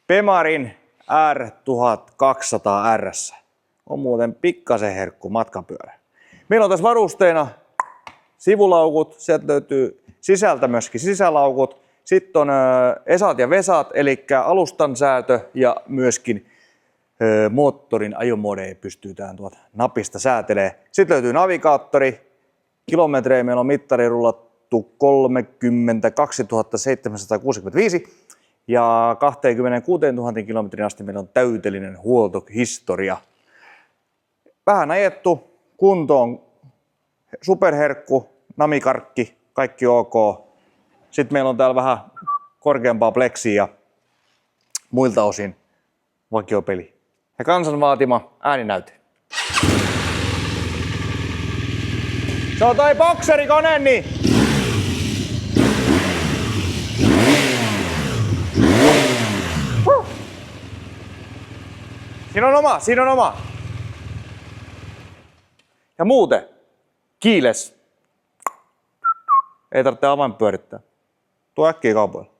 Bemarin R1200 RS. On muuten pikkasen herkku matkapyörä. Meillä on tässä varusteena sivulaukut, sieltä löytyy sisältä myöskin sisälaukut. Sitten on esat ja vesat, eli alustan säätö ja myöskin moottorin ajomodeja pystyy tähän tuolta napista säätelemään. Sitten löytyy navigaattori. Kilometrejä meillä on mittari rullattu 32 765 ja 26 000 kilometrin asti meillä on täydellinen huoltohistoria. Vähän ajettu, kunto on superherkku, namikarkki, kaikki ok. Sitten meillä on täällä vähän korkeampaa pleksiä ja muilta osin vakiopeli. Ja kansan vaatima ääninäyte. Se on toi bokserikone, niin. Siinä on oma. Ja muuten, kiiles. Ei tarvitse avain pyörittää. Tuo äkkiä kaupoille.